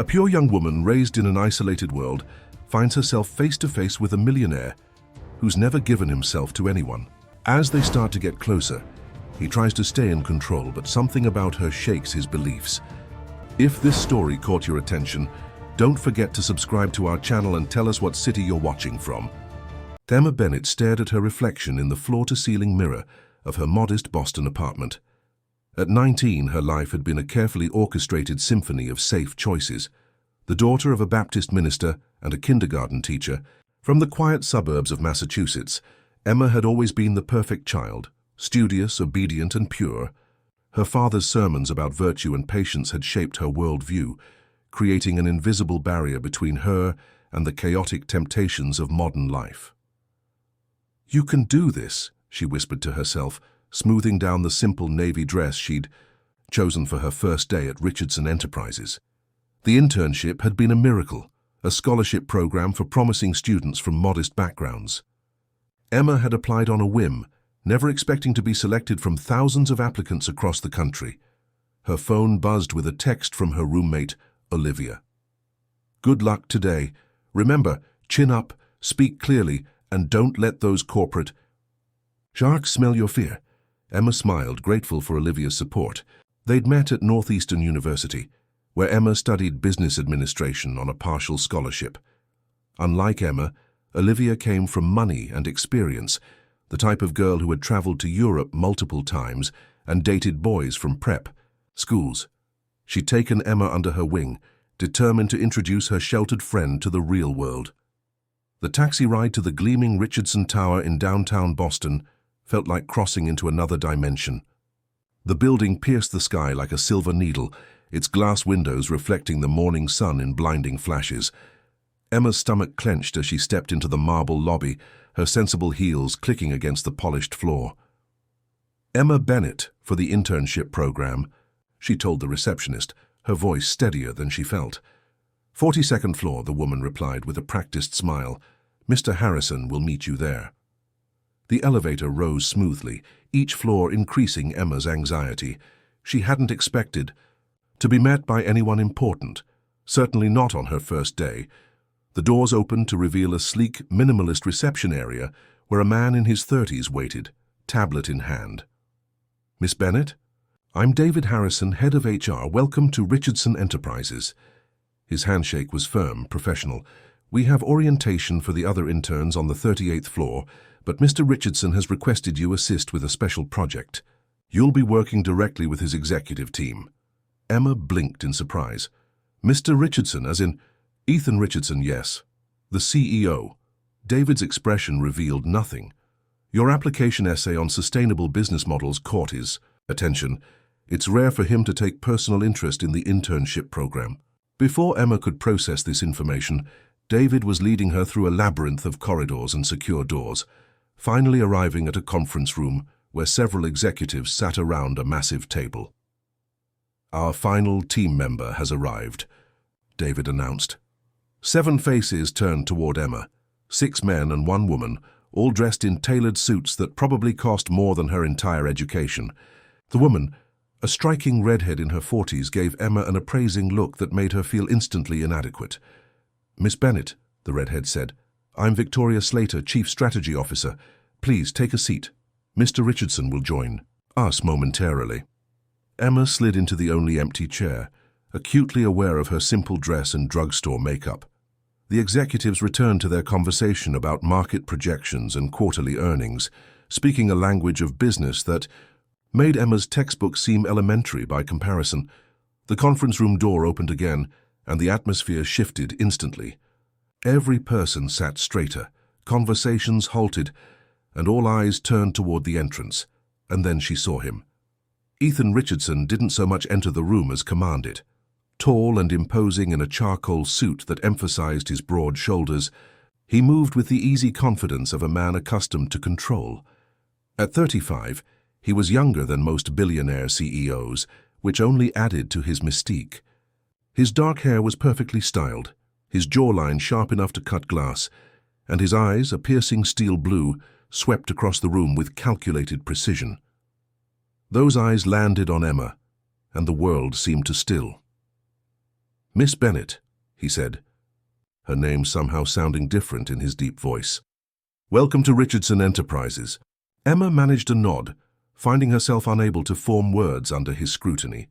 A pure young woman raised in an isolated world finds herself face to face with a millionaire who's never given himself to anyone. As they start to get closer, he tries to stay in control, but something about her shakes his beliefs. If this story caught your attention, don't forget to subscribe to our channel and tell us what city you're watching from. Emma Bennett stared at her reflection in the floor-to-ceiling mirror of her modest Boston apartment. At 19, her life had been a carefully orchestrated symphony of safe choices. The daughter of a Baptist minister and a kindergarten teacher, from the quiet suburbs of Massachusetts, Emma had always been the perfect child, studious, obedient, and pure. Her father's sermons about virtue and patience had shaped her worldview, creating an invisible barrier between her and the chaotic temptations of modern life. "You can do this," she whispered to herself, smoothing down the simple navy dress she'd chosen for her first day at Richardson Enterprises. The internship had been a miracle, a scholarship program for promising students from modest backgrounds. Emma had applied on a whim, never expecting to be selected from thousands of applicants across the country. Her phone buzzed with a text from her roommate, Olivia. "Good luck today. Remember, chin up, speak clearly, and don't let those corporate sharks smell your fear." Emma smiled, grateful for Olivia's support. They'd met at Northeastern University, where Emma studied business administration on a partial scholarship. Unlike Emma, Olivia came from money and experience, the type of girl who had traveled to Europe multiple times and dated boys from prep schools. She'd taken Emma under her wing, determined to introduce her sheltered friend to the real world. The taxi ride to the gleaming Richardson Tower in downtown Boston felt like crossing into another dimension. The building pierced the sky like a silver needle, its glass windows reflecting the morning sun in blinding flashes. Emma's stomach clenched as she stepped into the marble lobby, her sensible heels clicking against the polished floor. "Emma Bennett for the internship program," she told the receptionist, her voice steadier than she felt. 42nd floor, the woman replied with a practiced smile. "Mr. Harrison will meet you there." The elevator rose smoothly, each floor increasing Emma's anxiety. She hadn't expected to be met by anyone important, certainly not on her first day. The doors opened to reveal a sleek, minimalist reception area where a man in his 30s waited, tablet in hand. "Miss Bennett? I'm David Harrison, head of HR. Welcome to Richardson Enterprises." His handshake was firm, professional. "We have orientation for the other interns on the 38th floor, but Mr. Richardson has requested you assist with a special project. You'll be working directly with his executive team." Emma blinked in surprise. "Mr. Richardson, as in Ethan Richardson?" "Yes. The CEO." David's expression revealed nothing. "Your application essay on sustainable business models caught his attention. It's rare for him to take personal interest in the internship program." Before Emma could process this information, David was leading her through a labyrinth of corridors and secure doors, finally arriving at a conference room where several executives sat around a massive table. "Our final team member has arrived," David announced. 7 faces turned toward Emma, 6 men and 1 woman, all dressed in tailored suits that probably cost more than her entire education. The woman, a striking redhead in her 40s, gave Emma an appraising look that made her feel instantly inadequate. "Miss Bennett," the redhead said, "I'm Victoria Slater, Chief Strategy Officer. Please take a seat. Mr. Richardson will join us momentarily." Emma slid into the only empty chair, acutely aware of her simple dress and drugstore makeup. The executives returned to their conversation about market projections and quarterly earnings, speaking a language of business that made Emma's textbook seem elementary by comparison. The conference room door opened again, and the atmosphere shifted instantly. Every person sat straighter, conversations halted, and all eyes turned toward the entrance. And then she saw him. Ethan Richardson didn't so much enter the room as command it. Tall and imposing in a charcoal suit that emphasized his broad shoulders, he moved with the easy confidence of a man accustomed to control. At 35, he was younger than most billionaire CEOs, which only added to his mystique. His dark hair was perfectly styled, his jawline sharp enough to cut glass, and his eyes, a piercing steel blue, swept across the room with calculated precision. Those eyes landed on Emma, and the world seemed to still. "Miss Bennet," he said, her name somehow sounding different in his deep voice. "Welcome to Richardson Enterprises." Emma managed a nod, finding herself unable to form words under his scrutiny.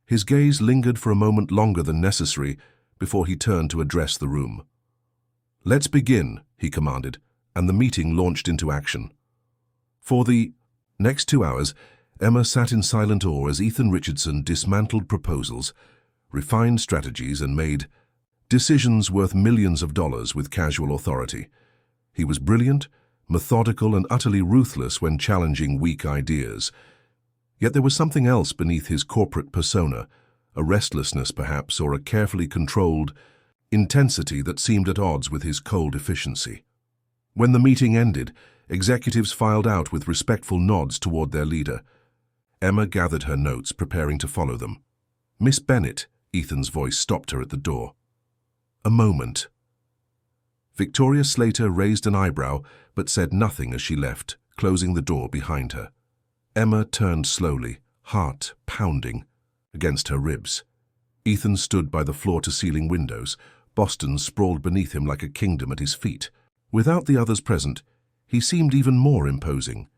His gaze lingered for a moment longer than necessary before he turned to address the room. "Let's begin," he commanded, and the meeting launched into action. For the next 2 hours, Emma sat in silent awe as Ethan Richardson dismantled proposals, refined strategies, and made decisions worth millions of dollars with casual authority. He was brilliant, methodical, and utterly ruthless when challenging weak ideas. Yet there was something else beneath his corporate persona, a restlessness perhaps, or a carefully controlled intensity that seemed at odds with his cold efficiency. When the meeting ended, executives filed out with respectful nods toward their leader. Emma gathered her notes, preparing to follow them. "Miss Bennet," Ethan's voice stopped her at the door. "A moment." Victoria Slater raised an eyebrow, but said nothing as she left, closing the door behind her. Emma turned slowly, heart pounding against her ribs. Ethan stood by the floor-to-ceiling windows, Boston sprawled beneath him like a kingdom at his feet. Without the others present, he seemed even more imposing.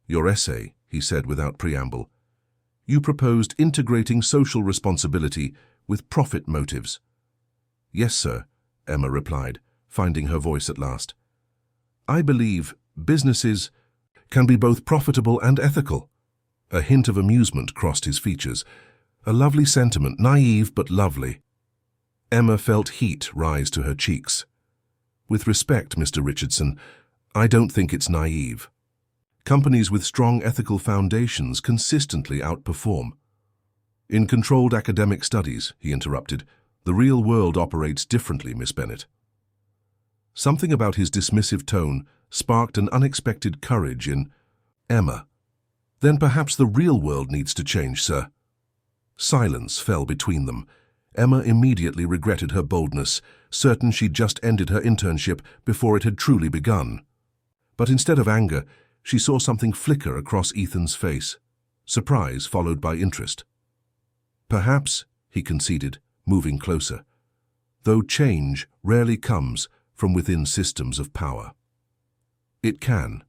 "Your essay," he said without preamble. "You proposed integrating social responsibility with profit motives." "Yes, sir," Emma replied, finding her voice at last. "I believe businesses can be both profitable and ethical." A hint of amusement crossed his features. A lovely sentiment, naive but lovely. Emma felt heat rise to her cheeks. "With respect, Mr. Richardson, I don't think it's naive. Companies with strong ethical foundations consistently outperform." "In controlled academic studies," he interrupted, "the real world operates differently, Miss Bennet." Something about his dismissive tone sparked an unexpected courage in Emma. "Then perhaps the real world needs to change, sir." Silence fell between them. Emma immediately regretted her boldness, certain she'd just ended her internship before it had truly begun. But instead of anger, she saw something flicker across Ethan's face, surprise followed by interest. "Perhaps," he conceded, moving closer, "though change rarely comes from within systems of power." "It can,"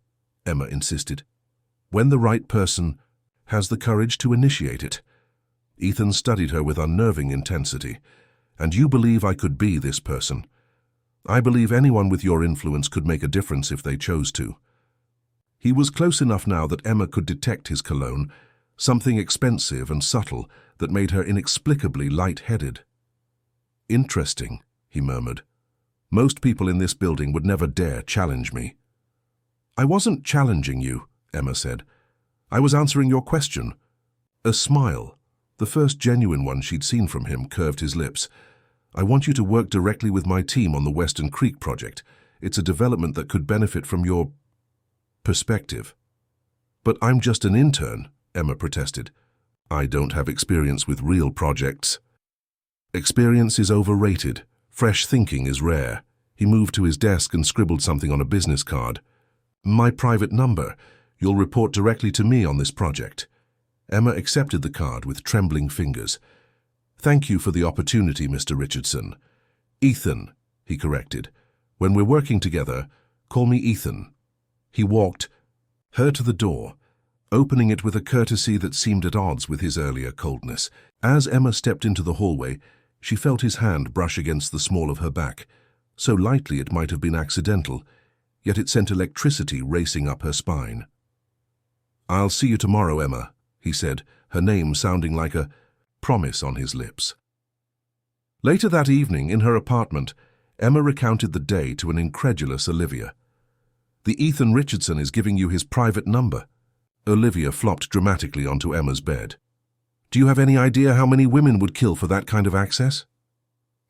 Emma insisted, "when the right person has the courage to initiate it." Ethan studied her with unnerving intensity. "And you believe I could be this person? I believe anyone with your influence could make a difference if they chose to." He was close enough now that Emma could detect his cologne, something expensive and subtle that made her inexplicably light-headed. "Interesting," he murmured. "Most people in this building would never dare challenge me." "I wasn't challenging you," Emma said. "I was answering your question." A smile, the first genuine one she'd seen from him, curved his lips. "I want you to work directly with my team on the Western Creek project. It's a development that could benefit from your perspective." "But I'm just an intern," Emma protested. "I don't have experience with real projects." "Experience is overrated. Fresh thinking is rare." He moved to his desk and scribbled something on a business card. "My private number. You'll report directly to me on this project." Emma accepted the card with trembling fingers. "Thank you for the opportunity, Mr. Richardson." "Ethan," he corrected. "When we're working together, call me Ethan." He walked her to the door, opening it with a courtesy that seemed at odds with his earlier coldness. As Emma stepped into the hallway, she felt his hand brush against the small of her back, so lightly it might have been accidental, yet it sent electricity racing up her spine. "I'll see you tomorrow, Emma," he said, her name sounding like a promise on his lips. Later that evening, in her apartment, Emma recounted the day to an incredulous Olivia. "The Ethan Richardson is giving you his private number." Olivia flopped dramatically onto Emma's bed. "Do you have any idea how many women would kill for that kind of access?"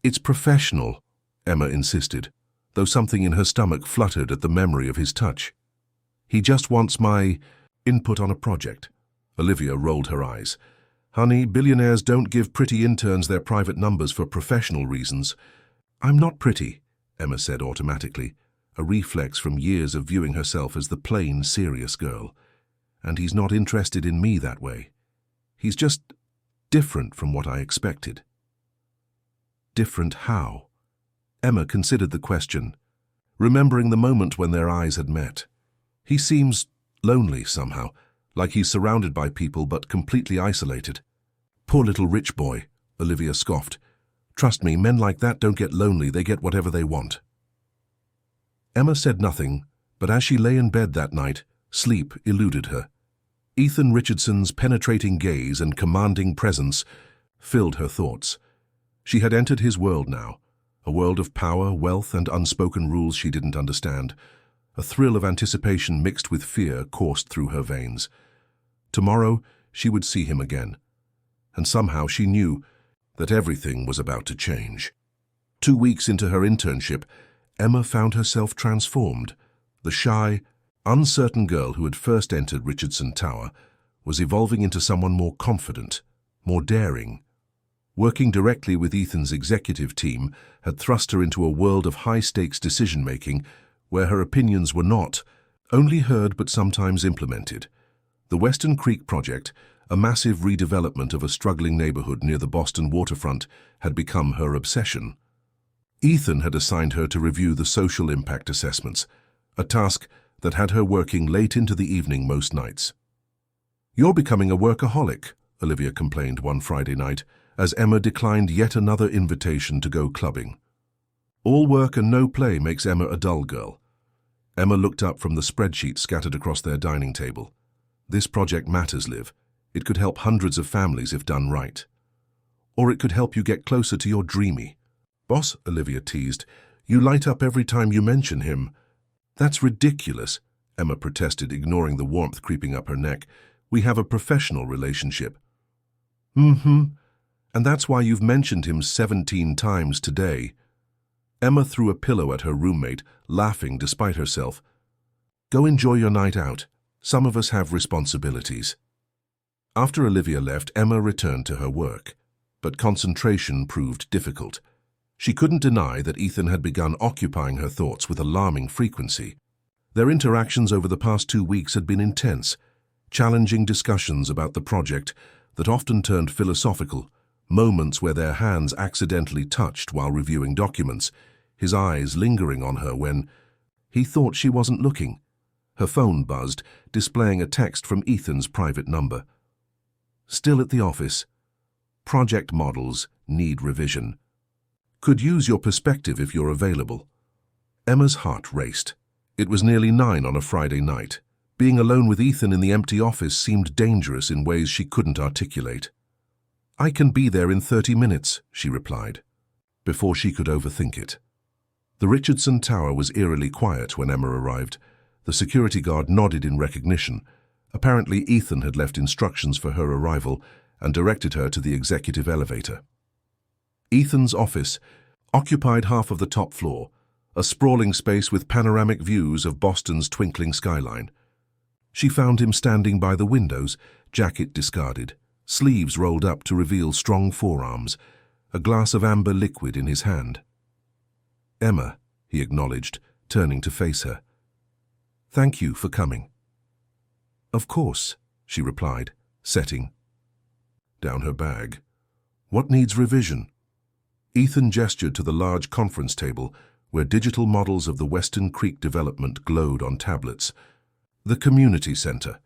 "It's professional," Emma insisted, though something in her stomach fluttered at the memory of his touch. "He just wants my input on a project." Olivia rolled her eyes. "Honey, billionaires don't give pretty interns their private numbers for professional reasons." "I'm not pretty," Emma said automatically, a reflex from years of viewing herself as the plain, serious girl. "And he's not interested in me that way. He's just different from what I expected." Different how? Emma considered the question, remembering the moment when their eyes had met. He seems lonely somehow, like he's surrounded by people but completely isolated. Poor little rich boy, Olivia scoffed. Trust me, men like that don't get lonely, they get whatever they want. Emma said nothing, but as she lay in bed that night, sleep eluded her. Ethan Richardson's penetrating gaze and commanding presence filled her thoughts. She had entered his world now, a world of power, wealth, and unspoken rules she didn't understand. A thrill of anticipation mixed with fear coursed through her veins. Tomorrow, she would see him again. And somehow she knew that everything was about to change. 2 weeks into her internship, Emma found herself transformed. The shy, uncertain girl who had first entered Richardson Tower was evolving into someone more confident, more daring. Working directly with Ethan's executive team had thrust her into a world of high-stakes decision-making where her opinions were not only heard but sometimes implemented. The Western Creek Project, a massive redevelopment of a struggling neighborhood near the Boston waterfront, had become her obsession. Ethan had assigned her to review the social impact assessments, a task that had her working late into the evening most nights. "You're becoming a workaholic," Olivia complained one Friday night, as Emma declined yet another invitation to go clubbing. All work and no play makes Emma a dull girl. Emma looked up from the spreadsheet scattered across their dining table. This project matters, Liv. It could help hundreds of families if done right. Or it could help you get closer to your dreamy. "Boss," Olivia teased, "you light up every time you mention him." "That's ridiculous," Emma protested, ignoring the warmth creeping up her neck. "We have a professional relationship." And that's why you've mentioned him 17 times today." Emma threw a pillow at her roommate, laughing despite herself. "Go enjoy your night out. Some of us have responsibilities." After Olivia left, Emma returned to her work, but concentration proved difficult. She couldn't deny that Ethan had begun occupying her thoughts with alarming frequency. Their interactions over the past 2 weeks had been intense, challenging discussions about the project that often turned philosophical, moments where their hands accidentally touched while reviewing documents, his eyes lingering on her when he thought she wasn't looking. Her phone buzzed, displaying a text from Ethan's private number. "Still at the office. Project models need revision. Could use your perspective if you're available." Emma's heart raced. It was nearly 9 on a Friday night. Being alone with Ethan in the empty office seemed dangerous in ways she couldn't articulate. "I can be there in 30 minutes, she replied, before she could overthink it. The Richardson Tower was eerily quiet when Emma arrived. The security guard nodded in recognition. Apparently Ethan had left instructions for her arrival and directed her to the executive elevator. Ethan's office occupied half of the top floor, a sprawling space with panoramic views of Boston's twinkling skyline. She found him standing by the windows, jacket discarded, sleeves rolled up to reveal strong forearms, a glass of amber liquid in his hand. "Emma," he acknowledged, turning to face her. "Thank you for coming." "Of course," she replied, setting down her bag. "What needs revision?" Ethan gestured to the large conference table where digital models of the Western Creek development glowed on tablets. "The community center.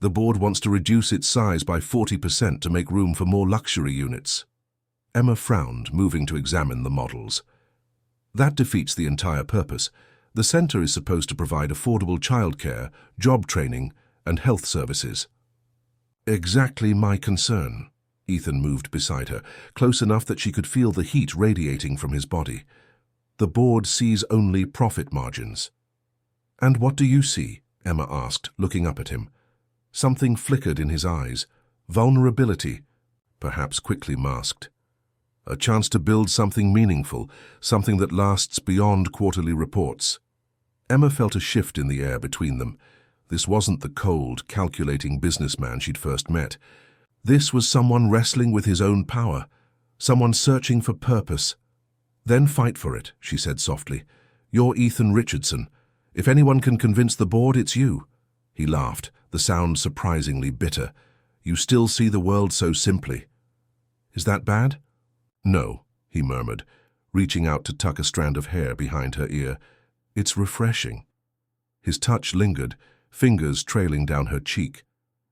The board wants to reduce its size by 40% to make room for more luxury units." Emma frowned, moving to examine the models. "That defeats the entire purpose. The center is supposed to provide affordable childcare, job training, and health services." "Exactly my concern." Ethan moved beside her, close enough that she could feel the heat radiating from his body. "The board sees only profit margins." "And what do you see?" Emma asked, looking up at him. Something flickered in his eyes. Vulnerability, perhaps quickly masked. A chance to build something meaningful, something that lasts beyond quarterly reports. Emma felt a shift in the air between them. This wasn't the cold, calculating businessman she'd first met. This was someone wrestling with his own power, someone searching for purpose. "Then fight for it," she said softly. "You're Ethan Richardson. If anyone can convince the board, it's you." He laughed, the sound surprisingly bitter. "You still see the world so simply." "Is that bad?" "No," he murmured, reaching out to tuck a strand of hair behind her ear. "It's refreshing." His touch lingered, fingers trailing down her cheek.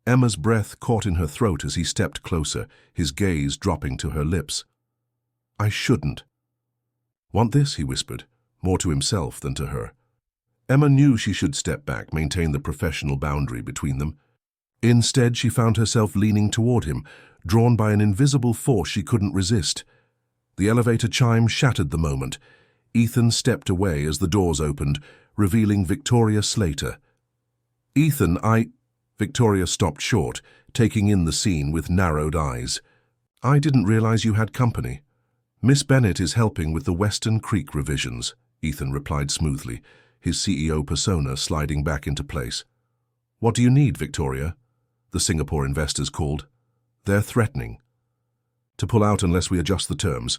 Emma's breath caught in her throat as he stepped closer, his gaze dropping to her lips. "I shouldn't." "Want this?" he whispered, more to himself than to her. Emma knew she should step back, maintain the professional boundary between them. Instead, she found herself leaning toward him, drawn by an invisible force she couldn't resist. The elevator chime shattered the moment. Ethan stepped away as the doors opened, revealing Victoria Slater. "Ethan, Victoria stopped short, taking in the scene with narrowed eyes. "I didn't realize you had company." "Miss Bennett is helping with the Western Creek revisions," Ethan replied smoothly, his CEO persona sliding back into place. "What do you need, Victoria?" The Singapore investors called. "They're threatening to pull out unless we adjust the terms."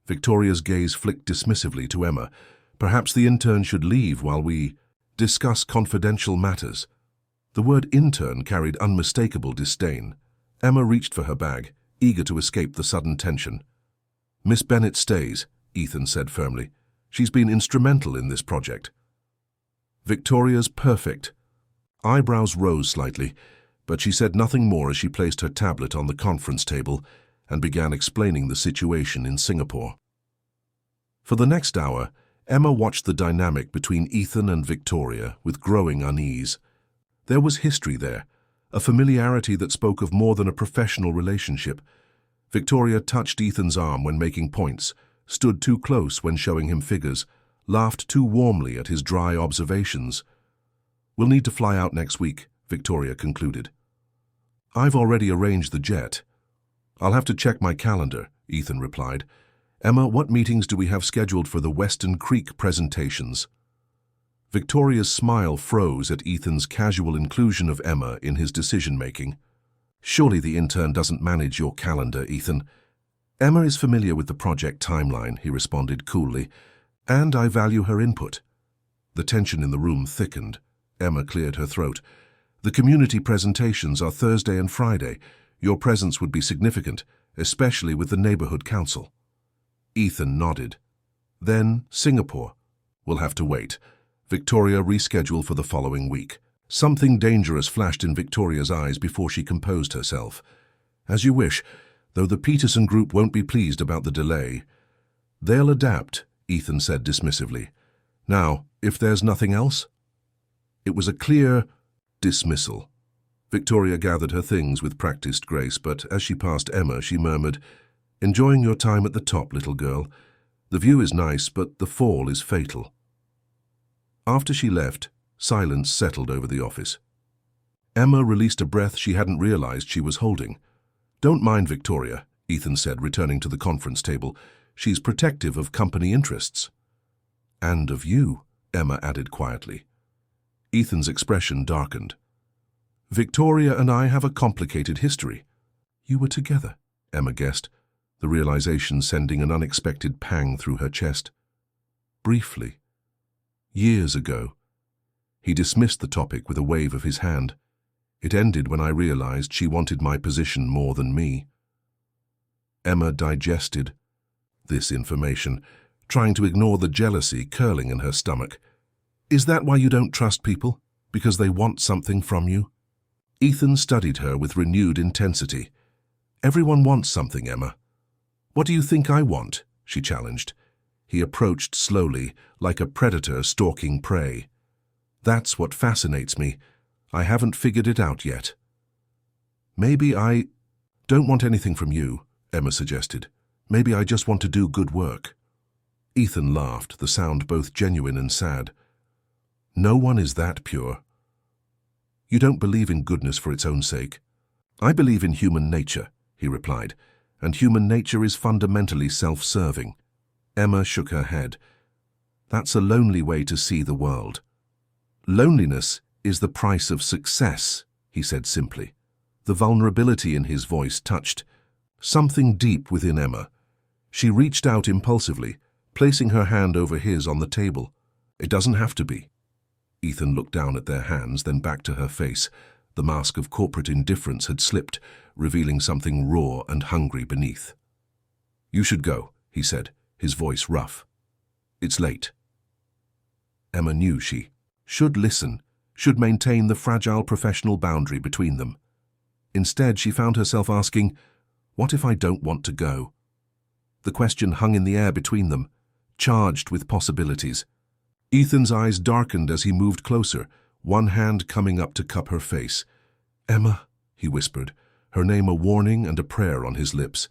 Victoria's gaze flicked dismissively to Emma. "Perhaps the intern should leave while we discuss confidential matters." The word intern carried unmistakable disdain. Emma reached for her bag, eager to escape the sudden tension. "Miss Bennett stays," Ethan said firmly. "She's been instrumental in this project." Victoria's perfect. Eyebrows rose slightly, but she said nothing more as she placed her tablet on the conference table and began explaining the situation in Singapore. For the next hour, Emma watched the dynamic between Ethan and Victoria with growing unease. There was history there, a familiarity that spoke of more than a professional relationship. Victoria touched Ethan's arm when making points, stood too close when showing him figures, laughed too warmly at his dry observations. "We'll need to fly out next week," Victoria concluded. "I've already arranged the jet." "I'll have to check my calendar," Ethan replied. "Emma, what meetings do we have scheduled for the Western Creek presentations?" Victoria's smile froze at Ethan's casual inclusion of Emma in his decision-making. "Surely the intern doesn't manage your calendar, Ethan." "Emma is familiar with the project timeline," he responded coolly, "and I value her input." The tension in the room thickened. Emma cleared her throat. "The community presentations are Thursday and Friday. Your presence would be significant, especially with the neighborhood council." Ethan nodded. "Then Singapore. We'll have to wait." Victoria rescheduled for the following week. Something dangerous flashed in Victoria's eyes before she composed herself. "As you wish, though the Peterson Group won't be pleased about the delay." "They'll adapt," Ethan said dismissively. "Now, if there's nothing else?" It was a clear dismissal. Victoria gathered her things with practiced grace, but as she passed Emma, she murmured, "Enjoying your time at the top, little girl. The view is nice, but the fall is fatal." After she left, silence settled over the office. Emma released a breath she hadn't realized she was holding. "Don't mind Victoria," Ethan said, returning to the conference table. "She's protective of company interests." "And of you," Emma added quietly. Ethan's expression darkened. "Victoria and I have a complicated history." "You were together," Emma guessed, the realization sending an unexpected pang through her chest. "Briefly. Years ago." He dismissed the topic with a wave of his hand. "It ended when I realized she wanted my position more than me." Emma digested this information, trying to ignore the jealousy curling in her stomach. "Is that why you don't trust people? Because they want something from you?" Ethan studied her with renewed intensity. "Everyone wants something, Emma." "What do you think I want?" she challenged. He approached slowly, like a predator stalking prey. "That's what fascinates me. I haven't figured it out yet." "Maybe I don't want anything from you," Emma suggested. "Maybe I just want to do good work." Ethan laughed, the sound both genuine and sad. "No one is that pure." "You don't believe in goodness for its own sake." "I believe in human nature," he replied, "and human nature is fundamentally self-serving." Emma shook her head. "That's a lonely way to see the world." "Loneliness is the price of success," he said simply. The vulnerability in his voice touched something deep within Emma. She reached out impulsively, placing her hand over his on the table. "It doesn't have to be." Ethan looked down at their hands, then back to her face. The mask of corporate indifference had slipped, revealing something raw and hungry beneath. "You should go," he said, his voice rough. It's late. Emma knew she should listen, should maintain the fragile professional boundary between them. Instead, she found herself asking, what if I don't want to go? The question hung in the air between them, charged with possibilities. Ethan's eyes darkened as he moved closer, one hand coming up to cup her face. Emma, he whispered, her name a warning and a prayer on his lips.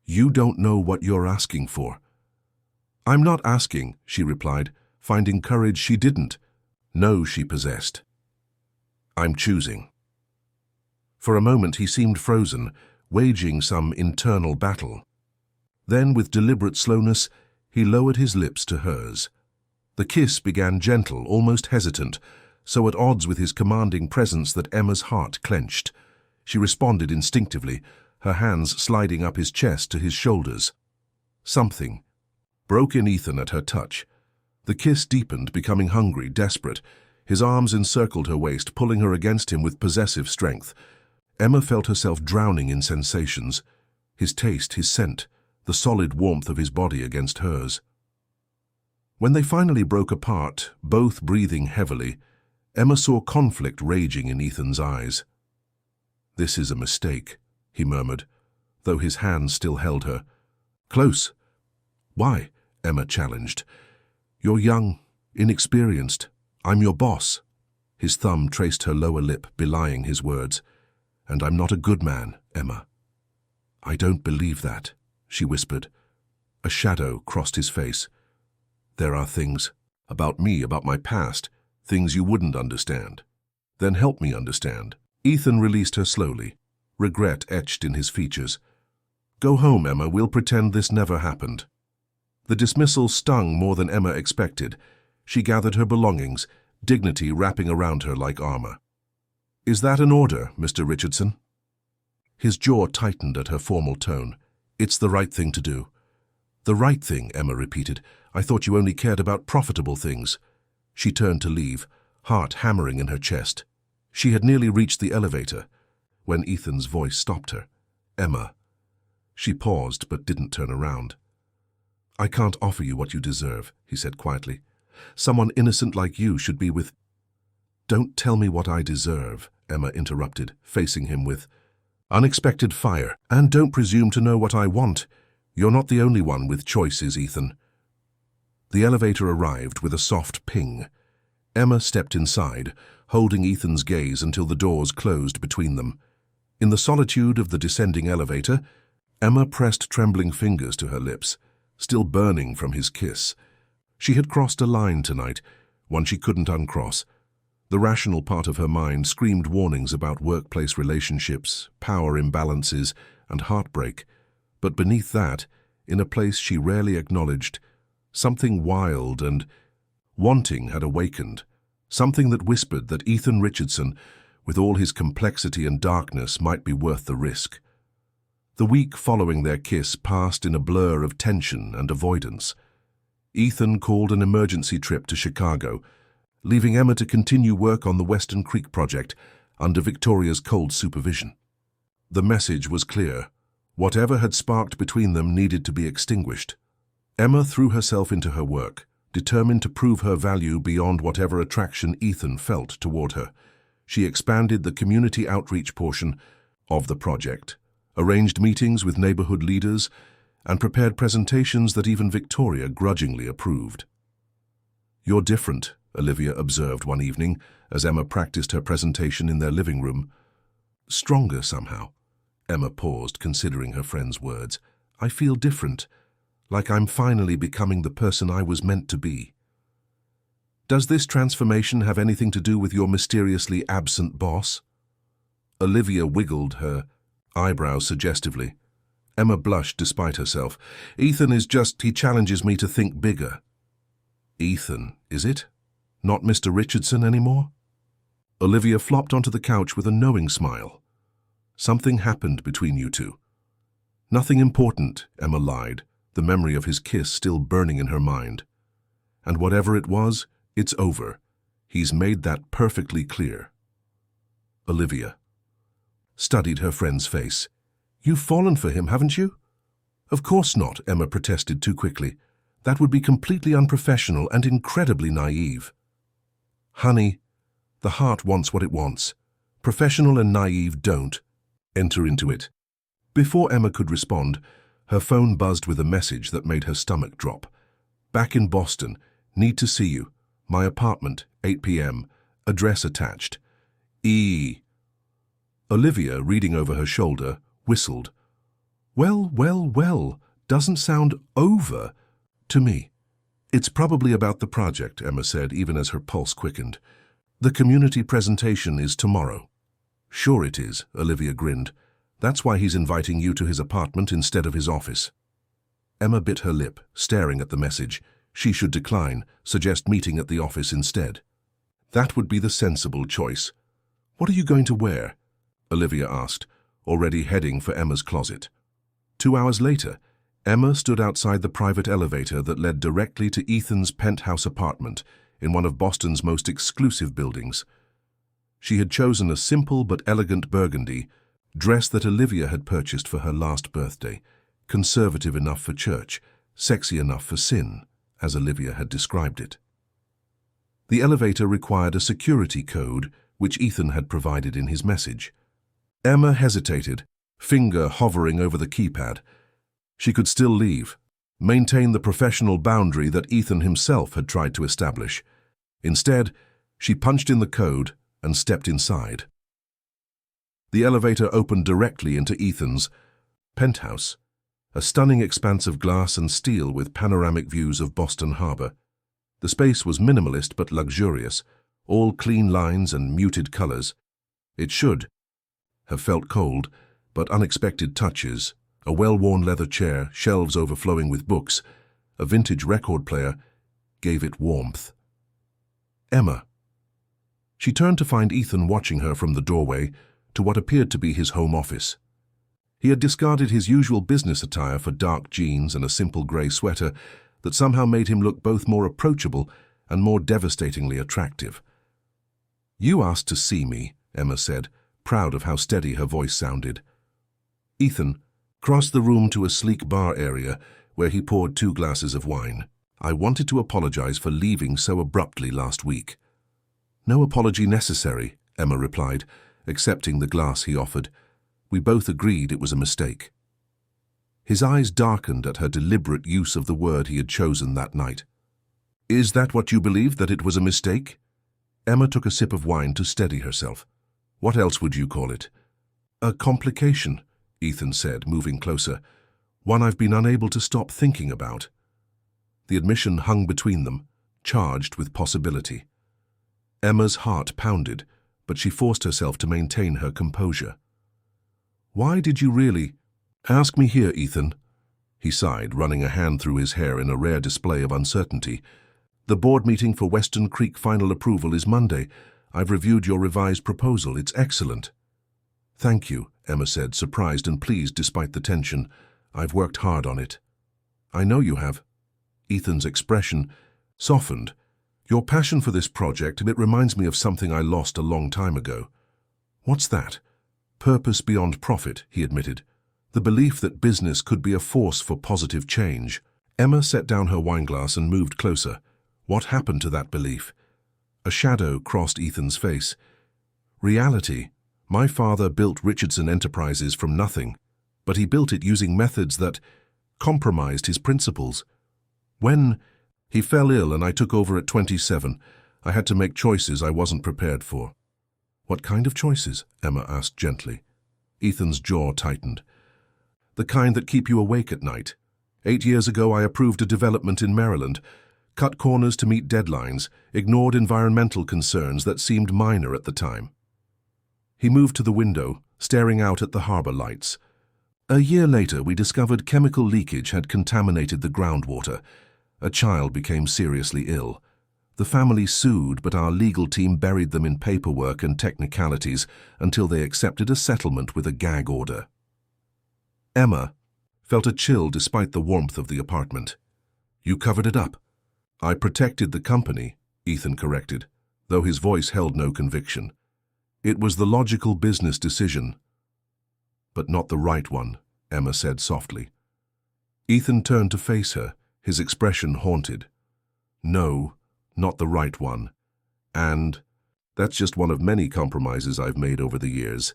You don't know what you're asking for. I'm not asking, she replied, finding courage she didn't know she possessed. I'm choosing. For a moment he seemed frozen, waging some internal battle. Then, with deliberate slowness, he lowered his lips to hers. The kiss began gentle, almost hesitant, so at odds with his commanding presence that Emma's heart clenched. She responded instinctively, her hands sliding up his chest to his shoulders. Something broke in Ethan at her touch. The kiss deepened, becoming hungry, desperate. His arms encircled her waist, pulling her against him with possessive strength. Emma felt herself drowning in sensations. His taste, his scent, the solid warmth of his body against hers. When they finally broke apart, both breathing heavily, Emma saw conflict raging in Ethan's eyes. This is a mistake, he murmured, though his hands still held her. Close. Why? Emma challenged. You're young, inexperienced. I'm your boss. His thumb traced her lower lip, belying his words. And I'm not a good man, Emma. I don't believe that, she whispered. A shadow crossed his face. There are things about me, about my past, things you wouldn't understand. Then help me understand. Ethan released her slowly, regret etched in his features. Go home, Emma, we'll pretend this never happened. The dismissal stung more than Emma expected. She gathered her belongings, dignity wrapping around her like armor. Is that an order, Mr. Richardson? His jaw tightened at her formal tone. It's the right thing to do. The right thing, Emma repeated. I thought you only cared about profitable things. She turned to leave, heart hammering in her chest. She had nearly reached the elevator when Ethan's voice stopped her. Emma. She paused but didn't turn around. I can't offer you what you deserve, he said quietly. Someone innocent like you should be with... Don't tell me what I deserve, Emma interrupted, facing him with unexpected fire. And don't presume to know what I want. You're not the only one with choices, Ethan. The elevator arrived with a soft ping. Emma stepped inside, holding Ethan's gaze until the doors closed between them. In the solitude of the descending elevator, Emma pressed trembling fingers to her lips, still burning from his kiss. She had crossed a line tonight, one she couldn't uncross. The rational part of her mind screamed warnings about workplace relationships, power imbalances, and heartbreak. But beneath that, in a place she rarely acknowledged, something wild and wanting had awakened, something that whispered that Ethan Richardson, with all his complexity and darkness, might be worth the risk. The week following their kiss passed in a blur of tension and avoidance. Ethan called an emergency trip to Chicago, leaving Emma to continue work on the Western Creek project under Victoria's cold supervision. The message was clear. Whatever had sparked between them needed to be extinguished. Emma threw herself into her work, determined to prove her value beyond whatever attraction Ethan felt toward her. She expanded the community outreach portion of the project, arranged meetings with neighborhood leaders, and prepared presentations that even Victoria grudgingly approved. You're different, Olivia observed one evening as Emma practiced her presentation in their living room. Stronger somehow. Emma paused, considering her friend's words. I feel different, like I'm finally becoming the person I was meant to be. Does this transformation have anything to do with your mysteriously absent boss? Olivia wiggled her eyebrows suggestively. Emma blushed despite herself. Ethan is just, he challenges me to think bigger. Ethan, is it? Not Mr. Richardson anymore? Olivia flopped onto the couch with a knowing smile. Something happened between you two. Nothing important, Emma lied, the memory of his kiss still burning in her mind. And whatever it was, it's over. He's made that perfectly clear. Olivia studied her friend's face. You've fallen for him, haven't you? Of course not, Emma protested too quickly. That would be completely unprofessional and incredibly naive. Honey, the heart wants what it wants. Professional and naive don't. Enter into it. Before Emma could respond, her phone buzzed with a message that made her stomach drop. Back in Boston. Need to see you. My apartment, 8 p.m. Address attached. E. Olivia, reading over her shoulder, whistled. Well, doesn't sound over to me. It's probably about the project, Emma said, even as her pulse quickened. The community presentation is tomorrow. Sure it is, Olivia grinned. That's why he's inviting you to his apartment instead of his office. Emma bit her lip, staring at the message. She should decline, suggest meeting at the office instead. That would be the sensible choice. What are you going to wear? Olivia asked, already heading for Emma's closet. 2 hours later, Emma stood outside the private elevator that led directly to Ethan's penthouse apartment in one of Boston's most exclusive buildings. She had chosen a simple but elegant burgundy dress that Olivia had purchased for her last birthday, conservative enough for church, sexy enough for sin, as Olivia had described it. The elevator required a security code, which Ethan had provided in his message. Emma hesitated, finger hovering over the keypad. She could still leave, maintain the professional boundary that Ethan himself had tried to establish. Instead, she punched in the code and stepped inside. The elevator opened directly into Ethan's penthouse, a stunning expanse of glass and steel with panoramic views of Boston Harbor. The space was minimalist but luxurious, all clean lines and muted colors. It should have felt cold, but unexpected touches, a well-worn leather chair, shelves overflowing with books, a vintage record player, gave it warmth. Emma. She turned to find Ethan watching her from the doorway to what appeared to be his home office. He had discarded his usual business attire for dark jeans and a simple grey sweater that somehow made him look both more approachable and more devastatingly attractive. "You asked to see me," Emma said, proud of how steady her voice sounded. Ethan crossed the room to a sleek bar area where he poured 2 glasses of wine. "I wanted to apologize for leaving so abruptly last week." "No apology necessary," Emma replied, accepting the glass he offered. "We both agreed it was a mistake." His eyes darkened at her deliberate use of the word he had chosen that night. "Is that what you believe, that it was a mistake?" Emma took a sip of wine to steady herself. "What else would you call it?" "A complication," Ethan said, moving closer. "One I've been unable to stop thinking about." The admission hung between them, charged with possibility. Emma's heart pounded, but she forced herself to maintain her composure. "Why did you really—" "Ask me here, Ethan," he sighed, running a hand through his hair in a rare display of uncertainty. "The board meeting for Western Creek final approval is Monday. I've reviewed your revised proposal. It's excellent." "Thank you," Emma said, surprised and pleased despite the tension. "I've worked hard on it." "I know you have." Ethan's expression softened. "Your passion for this project, it reminds me of something I lost a long time ago." "What's that?" "Purpose beyond profit," he admitted. "The belief that business could be a force for positive change." Emma set down her wineglass and moved closer. What happened to that belief? A shadow crossed Ethan's face. "Reality. My father built Richardson Enterprises from nothing, but he built it using methods that compromised his principles. When he fell ill and I took over at 27, I had to make choices I wasn't prepared for." "What kind of choices?" Emma asked gently. Ethan's jaw tightened. "The kind that keep you awake at night. 8 years ago I approved a development in Maryland, cut corners to meet deadlines, ignored environmental concerns that seemed minor at the time." He moved to the window, staring out at the harbor lights. "A year later, we discovered chemical leakage had contaminated the groundwater. A child became seriously ill. The family sued, but our legal team buried them in paperwork and technicalities until they accepted a settlement with a gag order." Emma felt a chill despite the warmth of the apartment. "You covered it up." "I protected the company," Ethan corrected, though his voice held no conviction. "It was the logical business decision." "But not the right one," Emma said softly. Ethan turned to face her, his expression haunted. No, not the right one. And that's just one of many compromises I've made over the years.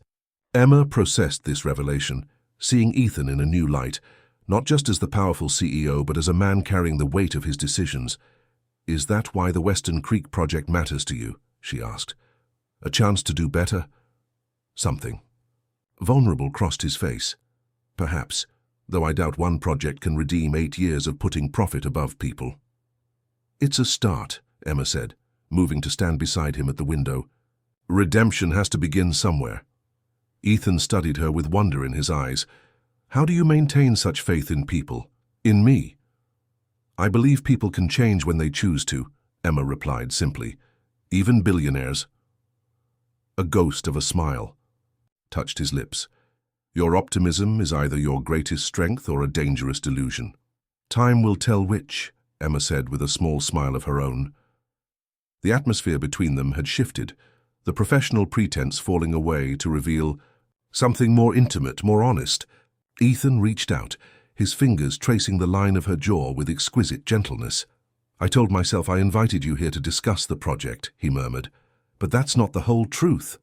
Emma processed this revelation, seeing Ethan in a new light, not just as the powerful CEO, but as a man carrying the weight of his decisions. Is that why the Western Creek project matters to you? She asked. A chance to do better? Something. Vulnerable crossed his face. Perhaps, though I doubt one project can redeem 8 years of putting profit above people. It's a start, Emma said, moving to stand beside him at the window. Redemption has to begin somewhere. Ethan studied her with wonder in his eyes. How do you maintain such faith in people? In me? I believe people can change when they choose to, Emma replied simply. Even billionaires. A ghost of a smile touched his lips. Your optimism is either your greatest strength or a dangerous delusion. Time will tell which, Emma said with a small smile of her own. The atmosphere between them had shifted, the professional pretense falling away to reveal something more intimate, more honest. Ethan reached out, his fingers tracing the line of her jaw with exquisite gentleness. I told myself I invited you here to discuss the project, he murmured, but that's not the whole truth.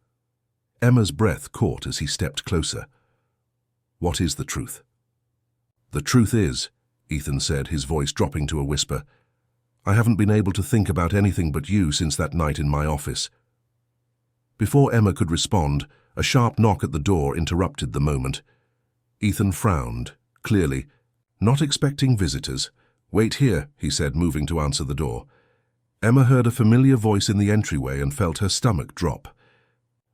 Emma's breath caught as he stepped closer. What is the truth? The truth is, Ethan said, his voice dropping to a whisper, I haven't been able to think about anything but you since that night in my office. Before Emma could respond, a sharp knock at the door interrupted the moment. Ethan frowned, clearly, not expecting visitors. Wait here, he said, moving to answer the door. Emma heard a familiar voice in the entryway and felt her stomach drop.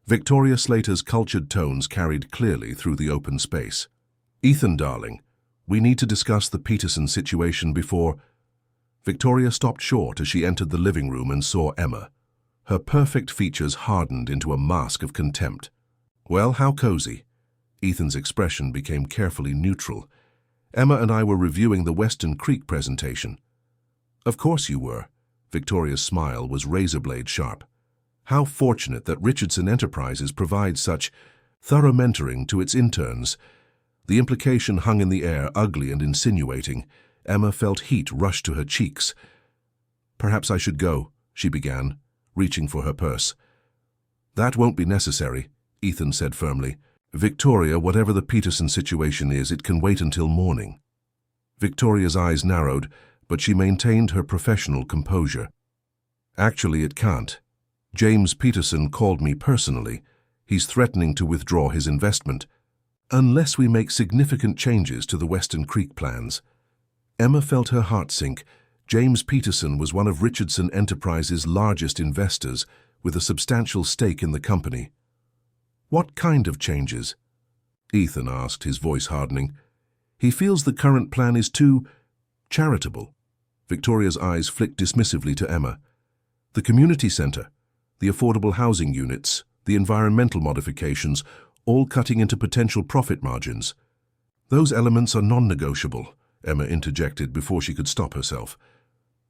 Victoria Slater's cultured tones carried clearly through the open space. Ethan, darling, we need to discuss the Peterson situation before... Victoria stopped short as she entered the living room and saw Emma. Her perfect features hardened into a mask of contempt. Well, how cozy? Ethan's expression became carefully neutral. Emma and I were reviewing the Western Creek presentation. Of course you were. Victoria's smile was razor-blade sharp. How fortunate that Richardson Enterprises provides such thorough mentoring to its interns. The implication hung in the air, ugly and insinuating. Emma felt heat rush to her cheeks. Perhaps I should go, she began, reaching for her purse. That won't be necessary, Ethan said firmly. Victoria, whatever the Peterson situation is, it can wait until morning. Victoria's eyes narrowed, but she maintained her professional composure. Actually, it can't. James Peterson called me personally. He's threatening to withdraw his investment, unless we make significant changes to the Western Creek plans. Emma felt her heart sink. James Peterson was one of Richardson Enterprises' largest investors, with a substantial stake in the company. What kind of changes? Ethan asked, his voice hardening. He feels the current plan is too charitable. Victoria's eyes flicked dismissively to Emma. The community center, the affordable housing units, the environmental modifications, all cutting into potential profit margins. Those elements are non-negotiable, Emma interjected before she could stop herself.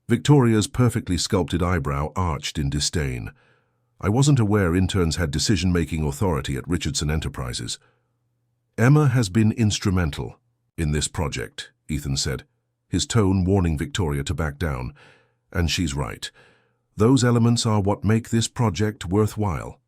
Victoria's perfectly sculpted eyebrow arched in disdain. I wasn't aware interns had decision-making authority at Richardson Enterprises. Emma has been instrumental in this project, Ethan said, his tone warning Victoria to back down. And she's right. Those elements are what make this project worthwhile.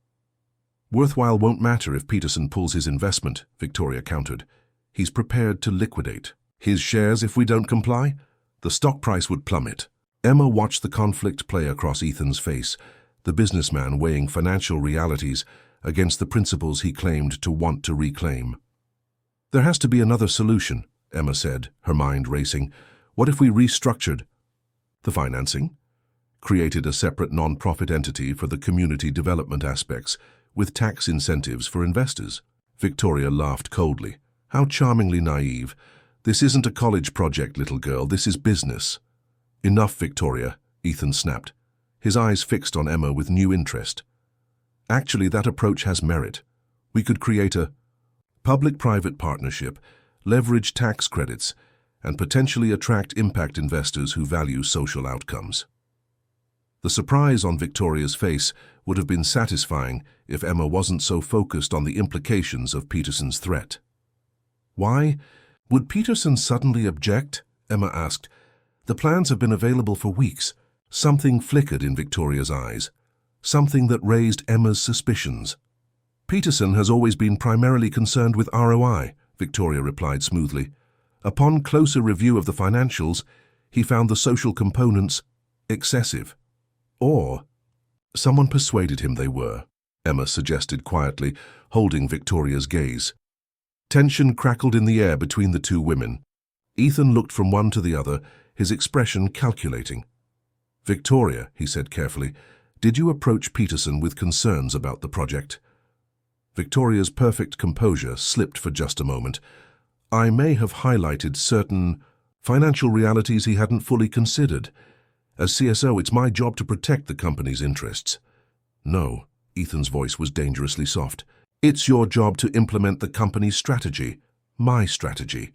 Worthwhile won't matter if Peterson pulls his investment, Victoria countered. He's prepared to liquidate his shares if we don't comply. The stock price would plummet. Emma watched the conflict play across Ethan's face, the businessman weighing financial realities against the principles he claimed to want to reclaim. There has to be another solution, Emma said, her mind racing. What if we restructured the financing? Created a separate non-profit entity for the community development aspects, with tax incentives for investors? Victoria laughed coldly. How charmingly naive. This isn't a college project, little girl. This is business. Enough, Victoria, Ethan snapped, his eyes fixed on Emma with new interest. Actually, that approach has merit. We could create a public-private partnership, leverage tax credits, and potentially attract impact investors who value social outcomes. The surprise on Victoria's face would have been satisfying if Emma wasn't so focused on the implications of Peterson's threat. Why? Would Peterson suddenly object? Emma asked. The plans have been available for weeks. Something flickered in Victoria's eyes. Something that raised Emma's suspicions. Peterson has always been primarily concerned with ROI, Victoria replied smoothly. Upon closer review of the financials, he found the social components excessive. Or someone persuaded him they were, Emma suggested quietly, holding Victoria's gaze. Tension crackled in the air between the two women. Ethan looked from one to the other, his expression calculating. Victoria, he said carefully, did you approach Peterson with concerns about the project? Victoria's perfect composure slipped for just a moment. I may have highlighted certain financial realities he hadn't fully considered. As CSO, it's my job to protect the company's interests. No, Ethan's voice was dangerously soft. It's your job to implement the company's strategy, my strategy.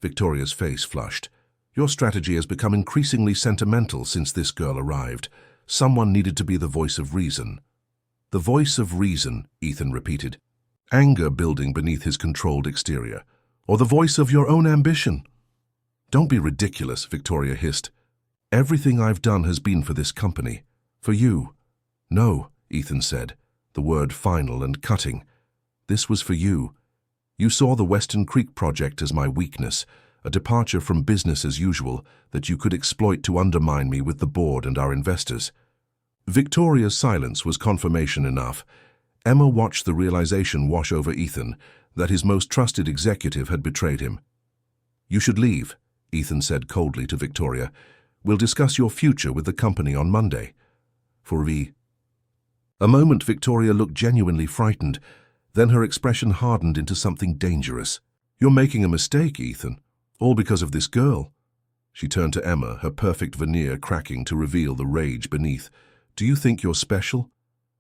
Victoria's face flushed. Your strategy has become increasingly sentimental since this girl arrived. Someone needed to be the voice of reason. The voice of reason, Ethan repeated, anger building beneath his controlled exterior. Or the voice of your own ambition. Don't be ridiculous, Victoria hissed. Everything I've done has been for this company. For you. No, Ethan said, the word final and cutting. This was for you. You saw the Western Creek project as my weakness, a departure from business as usual that you could exploit to undermine me with the board and our investors. Victoria's silence was confirmation enough. Emma watched the realization wash over Ethan that his most trusted executive had betrayed him. You should leave, Ethan said coldly to Victoria. We'll discuss your future with the company on Monday. For a moment, Victoria looked genuinely frightened. Then her expression hardened into something dangerous. You're making a mistake, Ethan. All because of this girl. She turned to Emma, her perfect veneer cracking to reveal the rage beneath. Do you think you're special?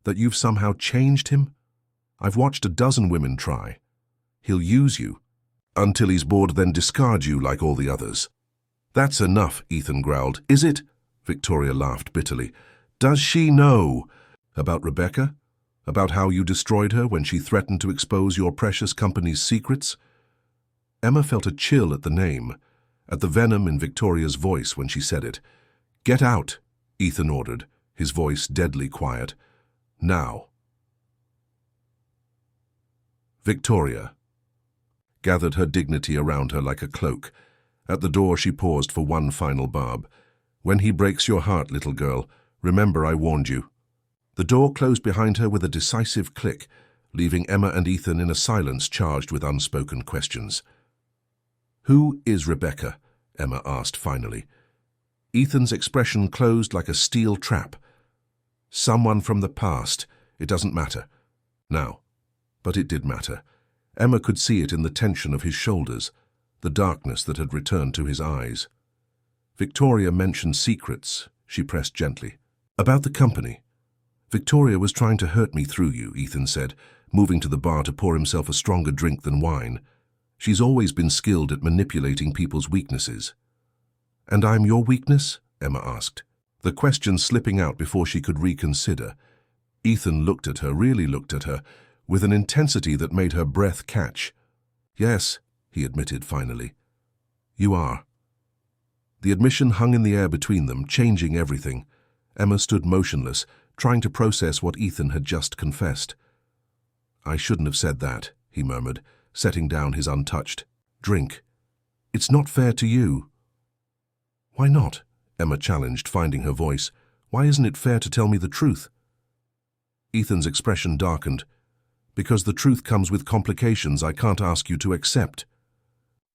That you've somehow changed him? I've watched a dozen women try. He'll use you. Until he's bored, then discard you like all the others. That's enough, Ethan growled. Is it? Victoria laughed bitterly. Does she know? About Rebecca? About how you destroyed her when she threatened to expose your precious company's secrets? Emma felt a chill at the name, at the venom in Victoria's voice when she said it. Get out, Ethan ordered, his voice deadly quiet. Now. Victoria gathered her dignity around her like a cloak. At the door she paused for one final barb. When he breaks your heart, little girl, remember I warned you. The door closed behind her with a decisive click, leaving Emma and Ethan in a silence charged with unspoken questions. Who is Rebecca? Emma asked finally. Ethan's expression closed like a steel trap. Someone from the past. It doesn't matter. Now. But it did matter. Emma could see it in the tension of his shoulders, the darkness that had returned to his eyes. Victoria mentioned secrets, she pressed gently. About the company. Victoria was trying to hurt me through you, Ethan said, moving to the bar to pour himself a stronger drink than wine. She's always been skilled at manipulating people's weaknesses. And I'm your weakness? Emma asked, the question slipping out before she could reconsider. Ethan looked at her, really looked at her, with an intensity that made her breath catch. Yes, he admitted finally. You are. The admission hung in the air between them, changing everything. Emma stood motionless, trying to process what Ethan had just confessed. I shouldn't have said that, he murmured, setting down his untouched drink. It's not fair to you. Why not? Emma challenged, finding her voice. Why isn't it fair to tell me the truth? Ethan's expression darkened. Because the truth comes with complications I can't ask you to accept.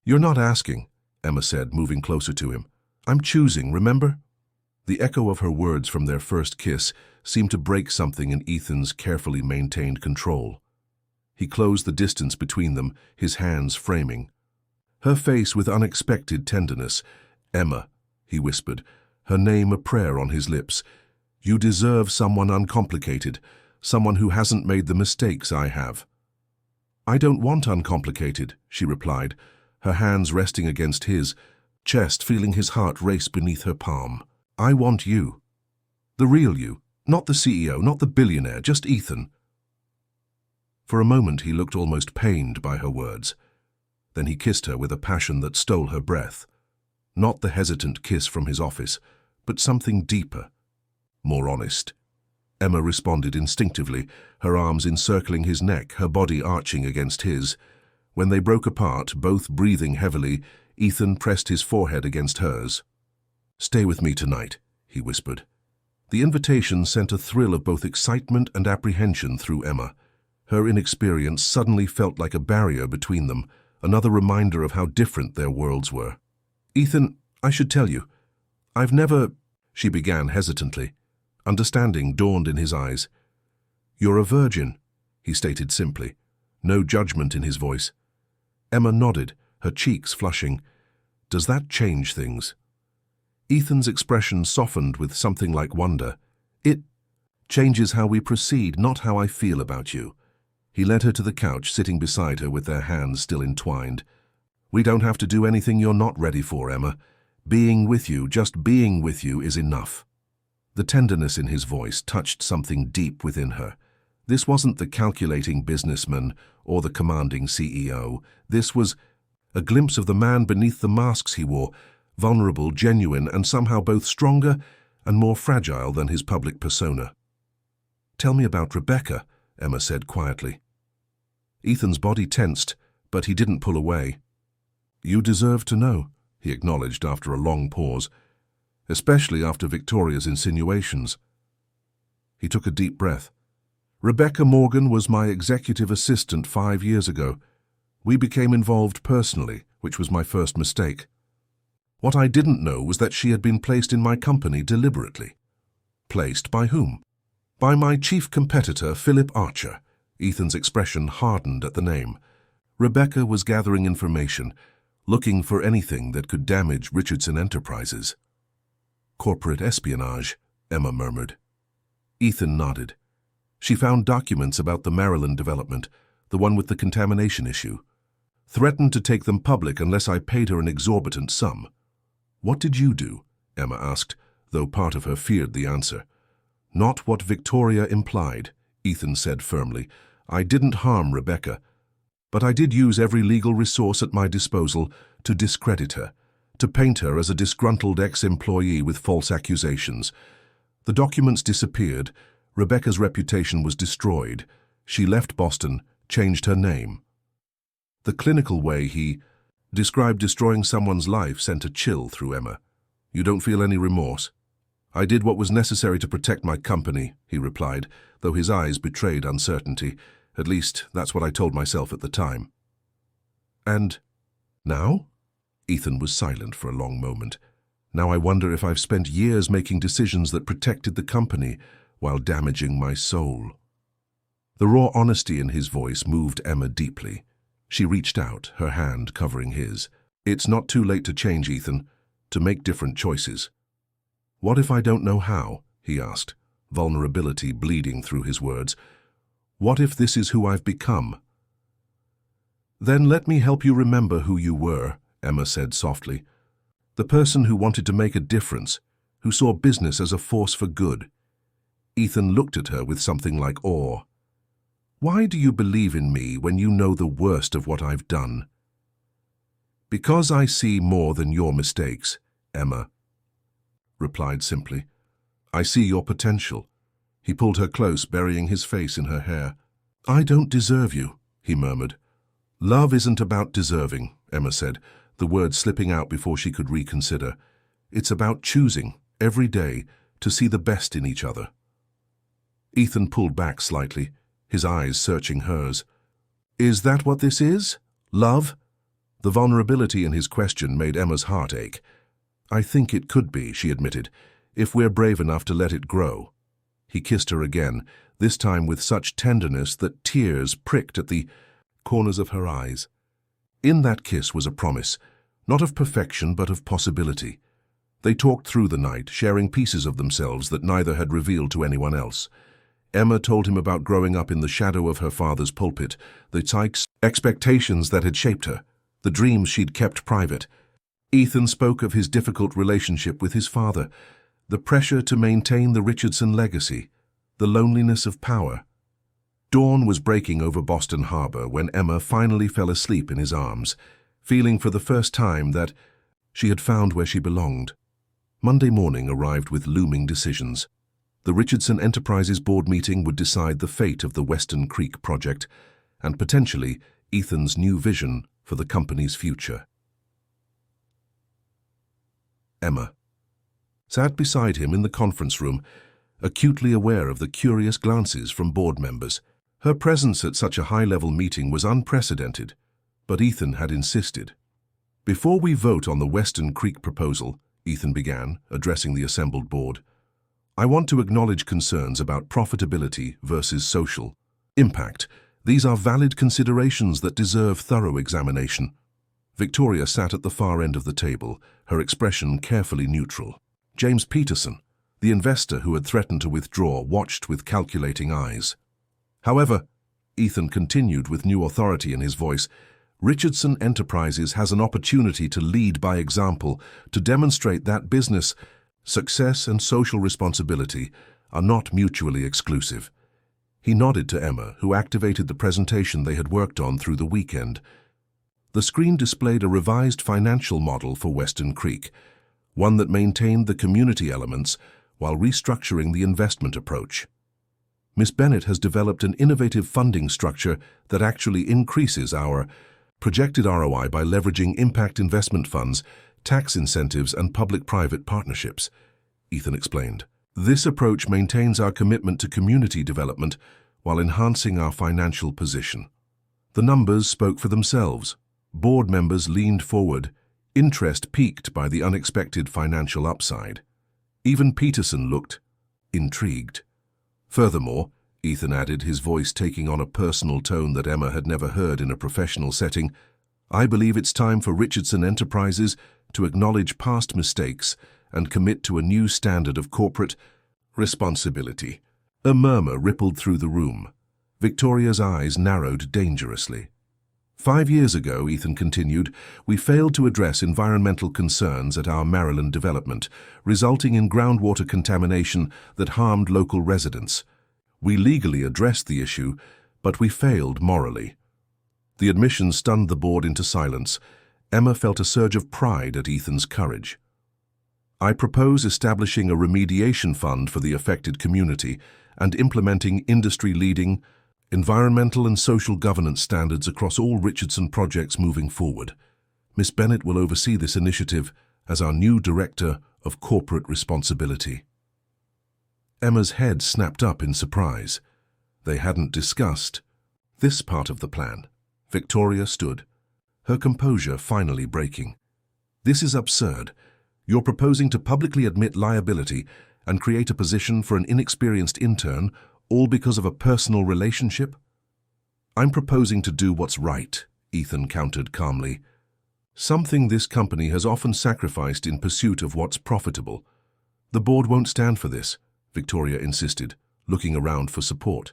You're not asking, Emma said, moving closer to him. I'm choosing, remember? The echo of her words from their first kiss seemed to break something in Ethan's carefully maintained control. He closed the distance between them, his hands framing. Her face with unexpected tenderness. Emma, he whispered, her name a prayer on his lips. You deserve someone uncomplicated, someone who hasn't made the mistakes I have. I don't want uncomplicated, she replied, her hands resting against his chest, feeling his heart race beneath her palm. I want you. The real you, not the CEO, not the billionaire, just Ethan. For a moment he looked almost pained by her words. Then he kissed her with a passion that stole her breath. Not the hesitant kiss from his office, but something deeper, more honest. Emma responded instinctively, her arms encircling his neck, her body arching against his. When they broke apart, both breathing heavily, Ethan pressed his forehead against hers. "Stay with me tonight," he whispered. The invitation sent a thrill of both excitement and apprehension through Emma. Her inexperience suddenly felt like a barrier between them, another reminder of how different their worlds were. "Ethan, I should tell you. I've never—" she began hesitantly. Understanding dawned in his eyes. "You're a virgin," he stated simply, no judgment in his voice. Emma nodded, her cheeks flushing. "Does that change things?" Ethan's expression softened with something like wonder. "It changes how we proceed, not how I feel about you." He led her to the couch, sitting beside her with their hands still entwined. "We don't have to do anything you're not ready for, Emma. Being with you, just being with you, is enough." The tenderness in his voice touched something deep within her. This wasn't the calculating businessman or the commanding CEO. This was a glimpse of the man beneath the masks he wore, vulnerable, genuine, and somehow both stronger and more fragile than his public persona. "Tell me about Rebecca," Emma said quietly. Ethan's body tensed, but he didn't pull away. "You deserve to know," he acknowledged after a long pause, "especially after Victoria's insinuations." He took a deep breath. "Rebecca Morgan was my executive assistant 5 years ago. We became involved personally, which was my first mistake. What I didn't know was that she had been placed in my company deliberately." "Placed by whom?" "By my chief competitor, Philip Archer." Ethan's expression hardened at the name. "Rebecca was gathering information, looking for anything that could damage Richardson Enterprises." "Corporate espionage," Emma murmured. Ethan nodded. "She found documents about the Maryland development, the one with the contamination issue. Threatened to take them public unless I paid her an exorbitant sum." "What did you do?" Emma asked, though part of her feared the answer. "Not what Victoria implied," Ethan said firmly. "I didn't harm Rebecca, but I did use every legal resource at my disposal to discredit her, to paint her as a disgruntled ex-employee with false accusations. The documents disappeared. Rebecca's reputation was destroyed. She left Boston, changed her name." The clinical way he described destroying someone's life sent a chill through Emma. "You don't feel any remorse?" "I did what was necessary to protect my company," he replied, though his eyes betrayed uncertainty. "At least, that's what I told myself at the time." "And now?" Ethan was silent for a long moment. "Now I wonder if I've spent years making decisions that protected the company while damaging my soul." The raw honesty in his voice moved Emma deeply. She reached out, her hand covering his. "It's not too late to change, Ethan, to make different choices." "What if I don't know how?" he asked, vulnerability bleeding through his words. "What if this is who I've become?" "Then let me help you remember who you were," Emma said softly. "The person who wanted to make a difference, who saw business as a force for good." Ethan looked at her with something like awe. "Why do you believe in me when you know the worst of what I've done?" "Because I see more than your mistakes," Emma replied simply. "I see your potential." He pulled her close, burying his face in her hair. "I don't deserve you," he murmured. "Love isn't about deserving," Emma said, the words slipping out before she could reconsider. "It's about choosing, every day, to see the best in each other." Ethan pulled back slightly, his eyes searching hers. "Is that what this is? Love?" The vulnerability in his question made Emma's heart ache. "I think it could be," she admitted, "if we're brave enough to let it grow." He kissed her again, this time with such tenderness that tears pricked at the corners of her eyes. In that kiss was a promise, not of perfection but of possibility. They talked through the night, sharing pieces of themselves that neither had revealed to anyone else. Emma told him about growing up in the shadow of her father's pulpit, the expectations that had shaped her, the dreams she'd kept private. Ethan spoke of his difficult relationship with his father, the pressure to maintain the Richardson legacy, the loneliness of power. Dawn was breaking over Boston Harbor when Emma finally fell asleep in his arms. feeling for the first time that she had found where she belonged. Monday morning arrived with looming decisions. The Richardson Enterprises board meeting would decide the fate of the Western Creek project and potentially Ethan's new vision for the company's future. Emma sat beside him in the conference room, acutely aware of the curious glances from board members. Her presence at such a high-level meeting was unprecedented, but Ethan had insisted. "Before we vote on the Western Creek proposal," Ethan began, addressing the assembled board, "I want to acknowledge concerns about profitability versus social impact. These are valid considerations that deserve thorough examination." Victoria sat at the far end of the table, her expression carefully neutral. James Peterson, the investor who had threatened to withdraw, watched with calculating eyes. "However," Ethan continued with new authority in his voice, "Richardson Enterprises has an opportunity to lead by example, to demonstrate that business, success and social responsibility are not mutually exclusive." He nodded to Emma, who activated the presentation they had worked on through the weekend. The screen displayed a revised financial model for Western Creek, one that maintained the community elements while restructuring the investment approach. "Miss Bennett has developed an innovative funding structure that actually increases our projected ROI by leveraging impact investment funds, tax incentives, and public-private partnerships," Ethan explained. "This approach maintains our commitment to community development while enhancing our financial position." The numbers spoke for themselves. Board members leaned forward, interest piqued by the unexpected financial upside. Even Peterson looked intrigued. "Furthermore," Ethan added, his voice taking on a personal tone that Emma had never heard in a professional setting, "I believe it's time for Richardson Enterprises to acknowledge past mistakes and commit to a new standard of corporate responsibility." A murmur rippled through the room. Victoria's eyes narrowed dangerously. "5 years ago," Ethan continued, "we failed to address environmental concerns at our Maryland development, resulting in groundwater contamination that harmed local residents. We legally addressed the issue, but we failed morally." The admission stunned the board into silence. Emma felt a surge of pride at Ethan's courage. "I propose establishing a remediation fund for the affected community and implementing industry-leading environmental and social governance standards across all Richardson projects moving forward. Miss Bennett will oversee this initiative as our new Director of Corporate Responsibility." Emma's head snapped up in surprise. They hadn't discussed this part of the plan. Victoria stood, her composure finally breaking. "This is absurd. You're proposing to publicly admit liability and create a position for an inexperienced intern, all because of a personal relationship?" "I'm proposing to do what's right," Ethan countered calmly. "Something this company has often sacrificed in pursuit of what's profitable." "The board won't stand for this," Victoria insisted, looking around for support.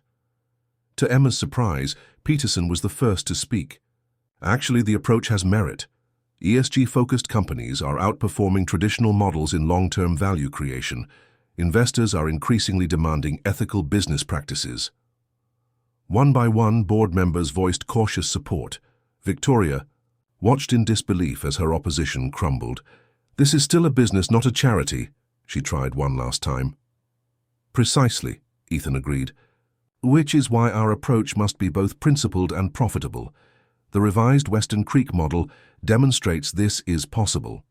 To Emma's surprise, Peterson was the first to speak. "Actually, the approach has merit. ESG-focused companies are outperforming traditional models in long-term value creation. Investors are increasingly demanding ethical business practices." One by one, board members voiced cautious support. Victoria watched in disbelief as her opposition crumbled. "This is still a business, not a charity," she tried one last time. "Precisely," Ethan agreed. "Which is why our approach must be both principled and profitable. The revised Western Creek model demonstrates this is possible."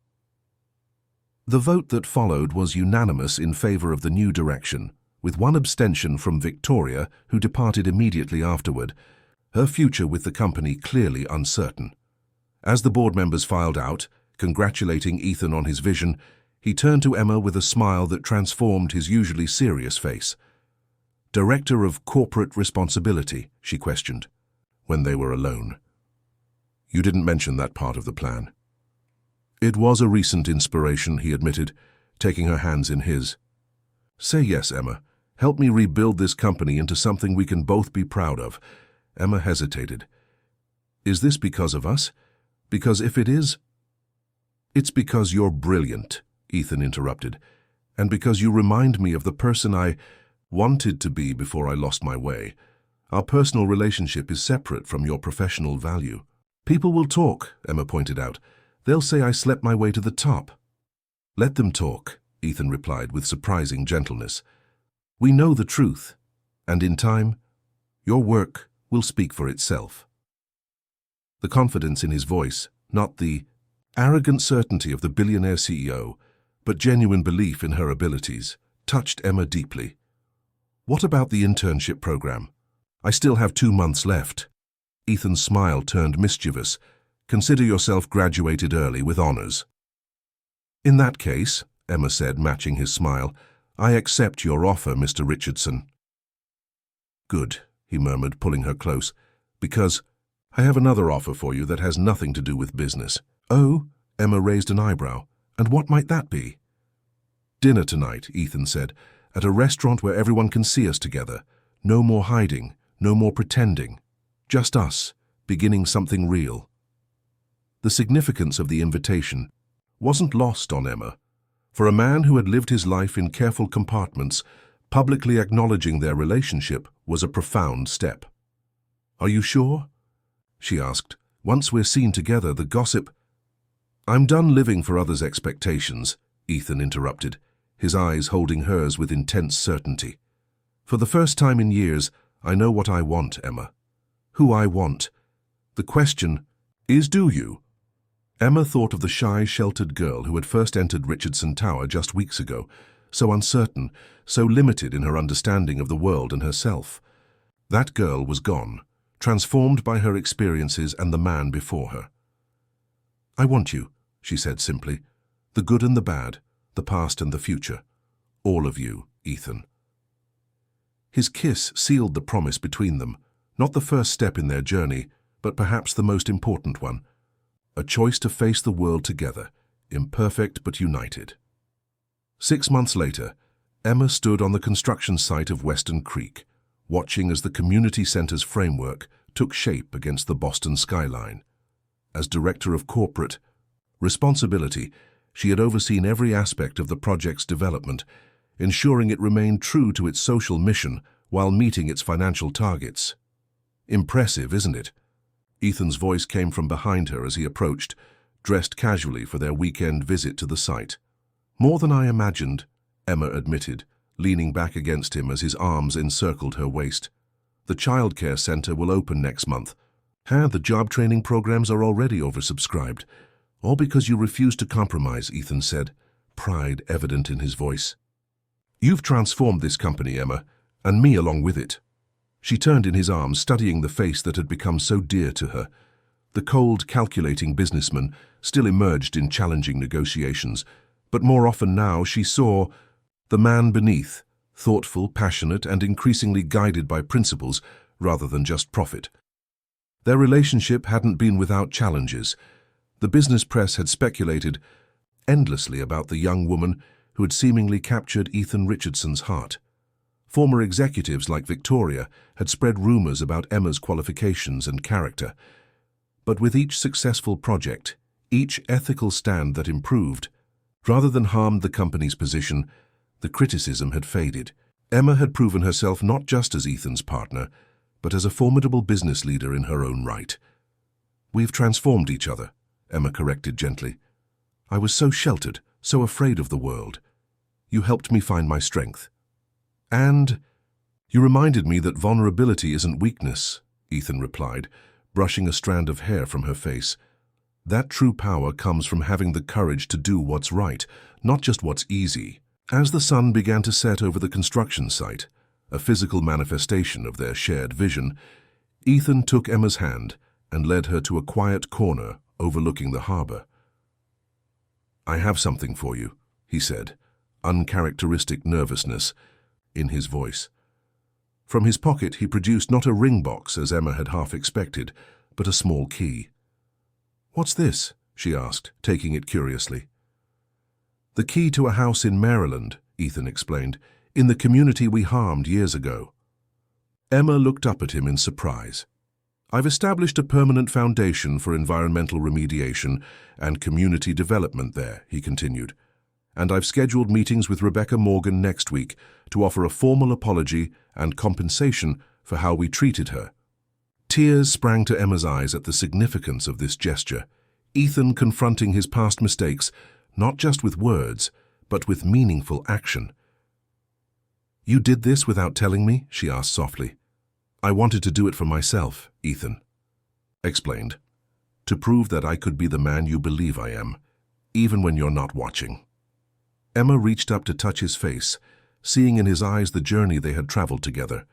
The vote that followed was unanimous in favor of the new direction, with one abstention from Victoria, who departed immediately afterward, her future with the company clearly uncertain. As the board members filed out, congratulating Ethan on his vision, he turned to Emma with a smile that transformed his usually serious face. "Director of Corporate Responsibility," she questioned, when they were alone. "You didn't mention that part of the plan." "It was a recent inspiration," he admitted, taking her hands in his. "Say yes, Emma. Help me rebuild this company into something we can both be proud of." Emma hesitated. "Is this because of us? Because if it is—" "It's because you're brilliant," Ethan interrupted, "and because you remind me of the person I wanted to be before I lost my way. Our personal relationship is separate from your professional value." People will talk, Emma pointed out. They'll say I slept my way to the top. Let them talk, Ethan replied with surprising gentleness. We know the truth, and in time, your work will speak for itself. The confidence in his voice, not the arrogant certainty of the billionaire CEO, but genuine belief in her abilities, touched Emma deeply. What about the internship program? I still have 2 months left. Ethan's smile turned mischievous. Consider yourself graduated early with honors. In that case, Emma said, matching his smile, I accept your offer, Mr. Richardson. Good, he murmured, pulling her close, because I have another offer for you that has nothing to do with business. Oh, Emma raised an eyebrow. And what might that be? Dinner tonight, Ethan said, at a restaurant where everyone can see us together. No more hiding, no more pretending. Just us, beginning something real. The significance of the invitation wasn't lost on Emma. For a man who had lived his life in careful compartments, publicly acknowledging their relationship was a profound step. Are you sure? She asked. Once we're seen together, the gossip... I'm done living for others' expectations, Ethan interrupted, his eyes holding hers with intense certainty. For the first time in years, I know what I want, Emma. Who I want. The question is, do you? Emma thought of the shy, sheltered girl who had first entered Richardson Tower just weeks ago, so uncertain, so limited in her understanding of the world and herself. That girl was gone, transformed by her experiences and the man before her. I want you, she said simply. The good and the bad, the past and the future. All of you, Ethan. His kiss sealed the promise between them, not the first step in their journey, but perhaps the most important one. A choice to face the world together, imperfect but united. 6 months later, Emma stood on the construction site of Western Creek, watching as the community center's framework took shape against the Boston skyline. As director of corporate responsibility, she had overseen every aspect of the project's development, ensuring it remained true to its social mission while meeting its financial targets. Impressive, isn't it? Ethan's voice came from behind her as he approached, dressed casually for their weekend visit to the site. More than I imagined, Emma admitted, leaning back against him as his arms encircled her waist. The childcare center will open next month. The job training programs are already oversubscribed. All because you refused to compromise, Ethan said, pride evident in his voice. You've transformed this company, Emma, and me along with it. She turned in his arms, studying the face that had become so dear to her. The cold, calculating businessman still emerged in challenging negotiations, but more often now she saw the man beneath, thoughtful, passionate, and increasingly guided by principles rather than just profit. Their relationship hadn't been without challenges. The business press had speculated endlessly about the young woman who had seemingly captured Ethan Richardson's heart. Former executives like Victoria had spread rumors about Emma's qualifications and character. But with each successful project, each ethical stand that improved, rather than harmed the company's position, the criticism had faded. Emma had proven herself not just as Ethan's partner, but as a formidable business leader in her own right. We've transformed each other, Emma corrected gently. I was so sheltered, so afraid of the world. You helped me find my strength. And you reminded me that vulnerability isn't weakness, Ethan replied, brushing a strand of hair from her face. That true power comes from having the courage to do what's right, not just what's easy. As the sun began to set over the construction site, a physical manifestation of their shared vision, Ethan took Emma's hand and led her to a quiet corner overlooking the harbor. I have something for you, he said, uncharacteristic nervousness in his voice. From his pocket he produced not a ring box as Emma had half expected, but a small key. What's this? She asked, taking it curiously. The key to a house in Maryland, Ethan explained, in the community we harmed years ago. Emma looked up at him in surprise. I've established a permanent foundation for environmental remediation and community development there, he continued, and I've scheduled meetings with Rebecca Morgan next week to offer a formal apology and compensation for how we treated her. Tears sprang to Emma's eyes at the significance of this gesture. Ethan confronting his past mistakes, not just with words, but with meaningful action. "You did this without telling me?" she asked softly. "I wanted to do it for myself," Ethan explained, "to prove that I could be the man you believe I am, even when you're not watching." Emma reached up to touch his face, seeing in his eyes the journey they had traveled together,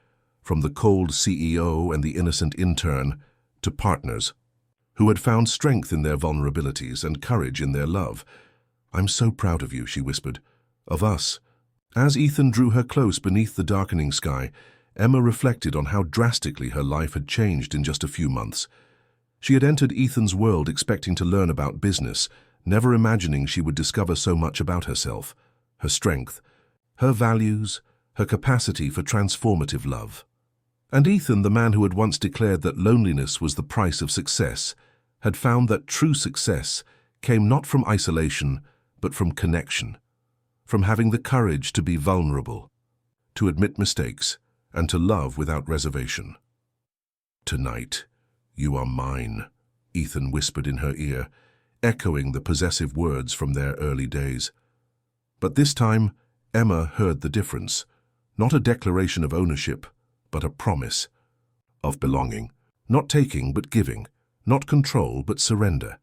from the cold CEO and the innocent intern to partners who had found strength in their vulnerabilities and courage in their love. "I'm so proud of you," she whispered, "of us." As Ethan drew her close beneath the darkening sky, Emma reflected on how drastically her life had changed in just a few months. She had entered Ethan's world expecting to learn about business, never imagining she would discover so much about herself, her strength, her values, her capacity for transformative love. And Ethan, the man who had once declared that loneliness was the price of success, had found that true success came not from isolation, but from connection, from having the courage to be vulnerable, to admit mistakes, and to love without reservation. "Tonight, you are mine," Ethan whispered in her ear, echoing the possessive words from their early days. But this time, Emma heard the difference, not a declaration of ownership, but a promise of belonging, not taking but giving, not control but surrender.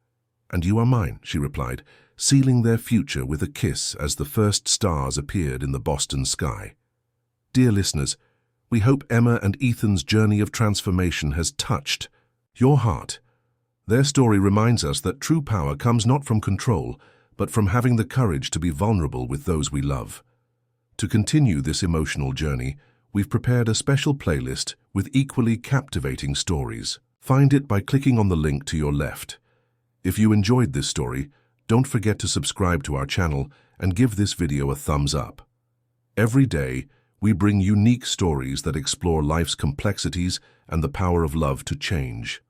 "And you are mine," she replied, sealing their future with a kiss as the first stars appeared in the Boston sky. Dear listeners, we hope Emma and Ethan's journey of transformation has touched your heart. Their story reminds us that true power comes not from control, but from having the courage to be vulnerable with those we love. To continue this emotional journey, we've prepared a special playlist with equally captivating stories. Find it by clicking on the link to your left. If you enjoyed this story, don't forget to subscribe to our channel and give this video a thumbs up. Every day, we bring unique stories that explore life's complexities and the power of love to change.